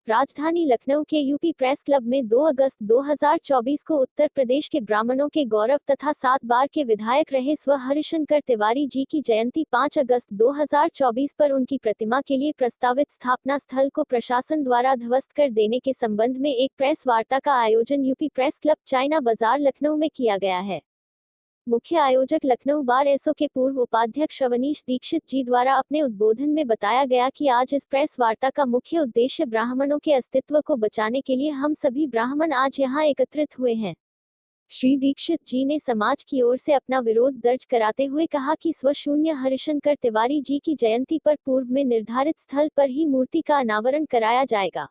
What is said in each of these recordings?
राजधानी लखनऊ के UP press club में 2 अगस्त 2024 को उत्तर प्रदेश के ब्राह्मणों के गौरव तथा 7 बार के विधायक रहे स्व हरिशंकर तिवारी जी की जयंती 5 अगस्त 2024 पर उनकी प्रतिमा के लिए प्रस्तावित स्थापना स्थल को प्रशासन द्वारा ध्वस्त कर देने के संबंध में एक प्रेस वार्ता का आयोजन यूपी प्रेस क्लब चाइना बाजार लखनऊ में किया गया है। मुख्य आयोजक लखनऊ बार एसो के पूर्व उपाध्यक्ष अवनीश दीक्षित जी द्वारा अपने उद्बोधन में बताया गया कि आज इस प्रेस वार्ता का मुख्य उद्देश्य ब्राह्मणों के अस्तित्व को बचाने के लिए हम सभी ब्राह्मण आज यहां एकत्रित हुए हैं। श्री दीक्षित जी ने समाज की ओर से अपना विरोध दर्ज कराते हुए कहा कि स्वशून्य हरिशंकर तिवारी जी की जयंती पर पूर्व में निर्धारित स्थल पर ही मूर्ति का अनावरण कराया जाएगा।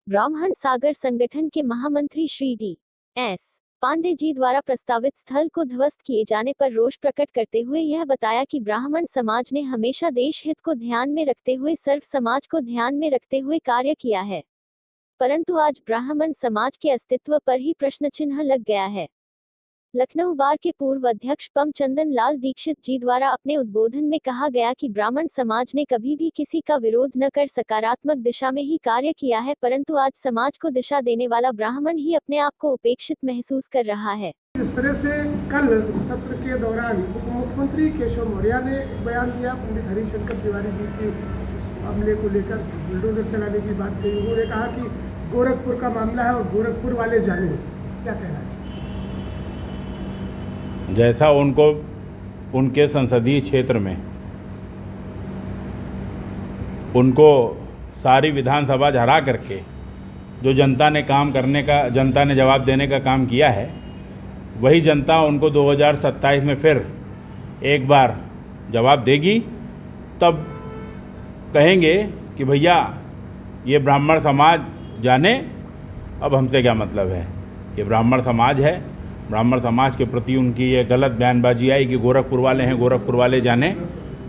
ब्राह्मण सागर संगठन के महामंत्री श्री D.S. पांडे जी द्वारा प्रस्तावित स्थल को ध्वस्त किए जाने पर रोष प्रकट करते हुए यह बताया कि ब्राह्मण समाज ने हमेशा देश हित को ध्यान में रखते हुए सर्व समाज को ध्यान में रखते हुए कार्य किया है, परंतु आज ब्राह्मण समाज के अस्तित्व पर ही प्रश्न चिन्ह लग गया है। लखनऊ बार के पूर्व अध्यक्ष पम चंदन लाल दीक्षित जी द्वारा अपने उद्बोधन में कहा गया कि ब्राह्मण समाज ने कभी भी किसी का विरोध न कर सकारात्मक दिशा में ही कार्य किया है, परंतु आज समाज को दिशा देने वाला ब्राह्मण ही अपने आप को उपेक्षित महसूस कर रहा है। इस तरह से कल सत्र के दौरान उप मुख्यमंत्री केशव मौर्य ने एक बयान दिया, पंडित हरिशंकर तिवारी जी के मामले को लेकर बुलडोजर चलाने की बात कही। उन्होंने कहा कि गोरखपुर का मामला है और गोरखपुर वाले जाने। क्या कहना चाहिए? जैसा उनको उनके संसदीय क्षेत्र में उनको सारी विधानसभा हरा करके जो जनता ने काम करने का, जनता ने जवाब देने का काम किया है, वही जनता उनको 2027 में फिर एक बार जवाब देगी। तब कहेंगे कि भैया ये ब्राह्मण समाज जाने, अब हमसे क्या मतलब है। ये ब्राह्मण समाज है, ब्राह्मण समाज के प्रति उनकी ये गलत बयानबाजी आई कि गोरखपुर वाले हैं, गोरखपुर वाले जाने।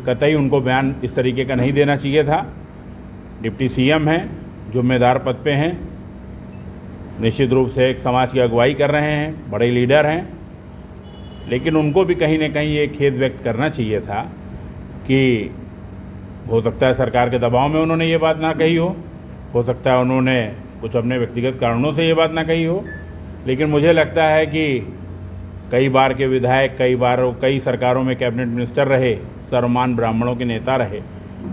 कतई उनको बयान इस तरीके का नहीं देना चाहिए था। डिप्टी सीएम हैं, जिम्मेदार पद पे हैं, निश्चित रूप से एक समाज की अगुवाई कर रहे हैं, बड़े लीडर हैं, लेकिन उनको भी कहीं ना कहीं ये खेद व्यक्त करना चाहिए था कि हो सकता है सरकार के दबाव में उन्होंने ये बात ना कही हो सकता है उन्होंने कुछ अपने व्यक्तिगत कारणों से ये बात ना कही हो, लेकिन मुझे लगता है कि कई बार के विधायक, कई सरकारों में कैबिनेट मिनिस्टर रहे, सर्वमान ब्राह्मणों के नेता रहे,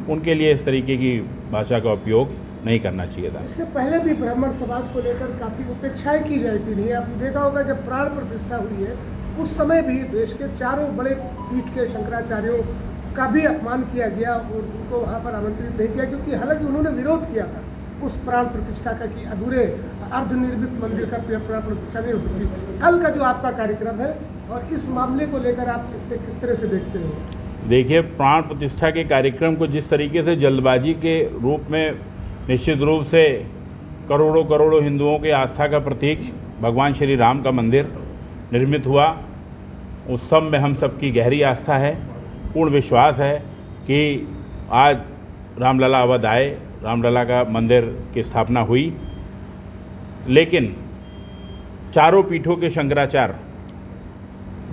उनके लिए इस तरीके की भाषा का उपयोग नहीं करना चाहिए था। इससे पहले भी ब्राह्मण समाज को लेकर काफ़ी उपेक्षाएं की जाती रही है। आपने देखा होगा जब प्राण प्रतिष्ठा हुई है उस समय भी देश के चारों बड़े पीठ के शंकराचार्यों का भी अपमान किया गया और उनको वहाँ पर आमंत्रित नहीं किया, क्योंकि हालांकि उन्होंने विरोध किया था उस प्राण प्रतिष्ठा का कि अधूरे अर्धनिर्मित मंदिर का प्राण प्रतिष्ठा नहीं हो सकती। कल का जो आपका कार्यक्रम है और इस मामले को लेकर आप किस तरह से देखते हो? देखिए, प्राण प्रतिष्ठा के कार्यक्रम को जिस तरीके से जल्दबाजी के रूप में, निश्चित रूप से करोड़ों हिंदुओं के आस्था का प्रतीक भगवान श्री राम का मंदिर निर्मित हुआ, उस सब में हम सबकी गहरी आस्था है, पूर्ण विश्वास है कि आज रामलला अवध आए, रामलला का मंदिर की स्थापना हुई। लेकिन चारों पीठों के शंकराचार्य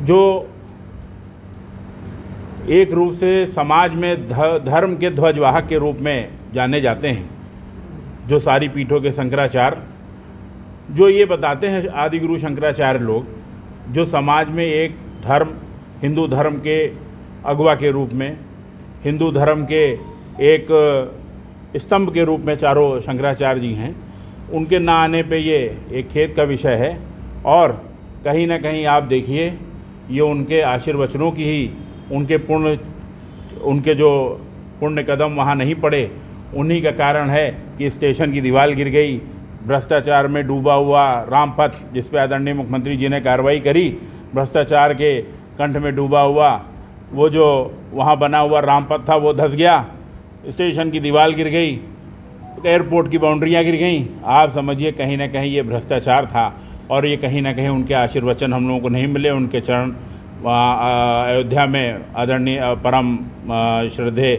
जो एक रूप से समाज में धर्म के ध्वजवाहक के रूप में जाने जाते हैं, जो सारी पीठों के शंकराचार्य जो ये बताते हैं, आदिगुरु शंकराचार्य लोग, जो समाज में एक धर्म, हिंदू धर्म के अगुवा के रूप में, हिंदू धर्म के एक स्तंभ के रूप में चारों शंकराचार्य जी हैं, उनके ना आने पे ये एक खेद का विषय है। और कहीं ना कहीं आप देखिए, ये उनके आशीर्वचनों की ही, उनके जो पुण्य कदम वहाँ नहीं पड़े, उन्हीं का कारण है कि स्टेशन की दीवार गिर गई, भ्रष्टाचार में डूबा हुआ रामपथ, जिस पे आदरणीय मुख्यमंत्री जी ने कार्रवाई करी, भ्रष्टाचार के कंठ में डूबा हुआ वो जो वहाँ बना हुआ रामपथ था वो धंस गया, स्टेशन की दीवार गिर गई, एयरपोर्ट की बाउंड्रियाँ गिर गई। आप समझिए कहीं ना कहीं ये भ्रष्टाचार था और ये कहीं ना कहीं उनके आशीर्वचन हम लोगों को नहीं मिले। उनके चरण अयोध्या में आदरणीय परम श्रद्धेय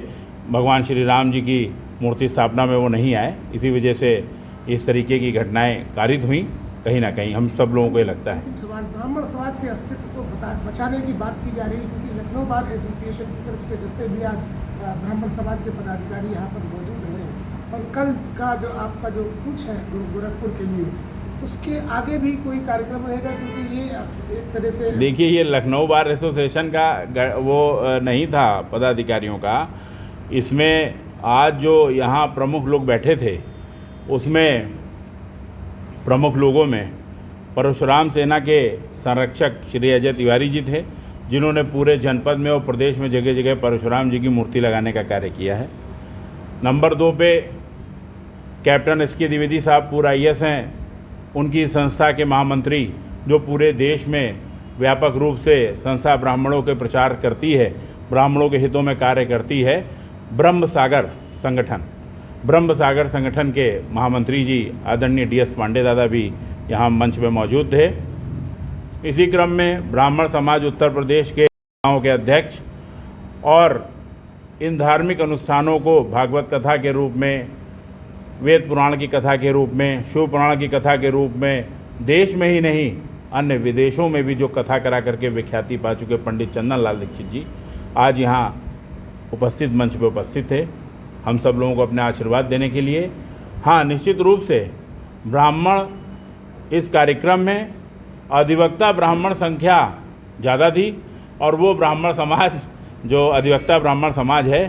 भगवान श्री राम जी की मूर्ति स्थापना में वो नहीं आए, इसी वजह से इस तरीके की घटनाएं कारित हुई। कहीं ना कहीं हम सब लोगों को ये लगता है ब्राह्मण समाज के अस्तित्व को बचाने की बात की जा रही है, क्योंकि लखनऊ बार एसोसिएशन की तरफ से जितने भी आज ब्राह्मण समाज के पदाधिकारी यहाँ पर मौजूद रहे, और कल का जो आपका जो कुछ है गोरखपुर के लिए, उसके आगे भी कोई कार्यक्रम रहेगा? क्योंकि ये एक तरह से देखिए, ये लखनऊ बार एसोसिएशन का वो नहीं था पदाधिकारियों का। इसमें आज जो यहाँ प्रमुख लोग बैठे थे, उसमें प्रमुख लोगों में परशुराम सेना के संरक्षक श्री अजय तिवारी जी थे, जिन्होंने पूरे जनपद में और प्रदेश में जगह जगह परशुराम जी की मूर्ति लगाने का कार्य किया है। नंबर 2 पे कैप्टन एस.के. द्विवेदी साहब पूरा IAS हैं, उनकी संस्था के महामंत्री, जो पूरे देश में व्यापक रूप से संस्था ब्राह्मणों के प्रचार करती है, ब्राह्मणों के हितों में कार्य करती है, ब्रह्म सागर संगठन के महामंत्री जी आदरणीय DS पांडे दादा भी यहाँ मंच पे मौजूद थे। इसी क्रम में ब्राह्मण समाज उत्तर प्रदेश के गाँव के अध्यक्ष और इन धार्मिक अनुष्ठानों को भागवत कथा के रूप में, वेद पुराण की कथा के रूप में, शिव पुराण की कथा के रूप में देश में ही नहीं अन्य विदेशों में भी जो कथा करा करके विख्याति पा चुके पंडित चंदन लाल दीक्षित जी आज यहाँ उपस्थित मंच पर उपस्थित थे, हम सब लोगों को अपने आशीर्वाद देने के लिए। हाँ, निश्चित रूप से ब्राह्मण इस कार्यक्रम में अधिवक्ता ब्राह्मण संख्या ज़्यादा थी और वो ब्राह्मण समाज जो अधिवक्ता ब्राह्मण समाज है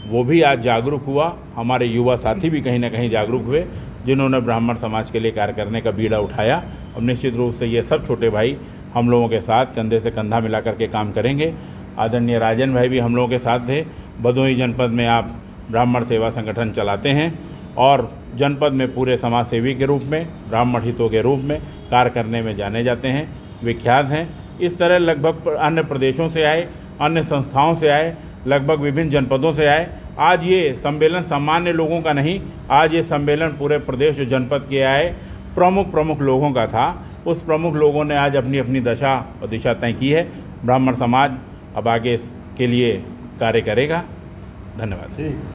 वो भी आज जागरूक हुआ। हमारे युवा साथी भी कहीं ना कहीं जागरूक हुए, जिन्होंने ब्राह्मण समाज के लिए कार्य करने का बीड़ा उठाया। और निश्चित रूप से ये सब छोटे भाई हम लोगों के साथ कंधे से कंधा मिला करके काम करेंगे। आदरणीय राजन भाई भी हम लोगों के साथ थे। भदोही जनपद में आप ब्राह्मण सेवा संगठन चलाते हैं और जनपद में पूरे समाज सेवी के रूप में, ब्राह्मण हितों के रूप में कार्य करने में जाने जाते हैं, विख्यात हैं। इस तरह लगभग अन्य प्रदेशों से आए, अन्य संस्थाओं से आए, लगभग विभिन्न जनपदों से आए। आज ये सम्मेलन सामान्य लोगों का नहीं, आज ये सम्मेलन पूरे प्रदेश जो जनपद के आए प्रमुख लोगों का था। उस प्रमुख लोगों ने आज अपनी अपनी दशा और दिशा तय की है। ब्राह्मण समाज अब आगे के लिए कार्य करेगा। धन्यवाद।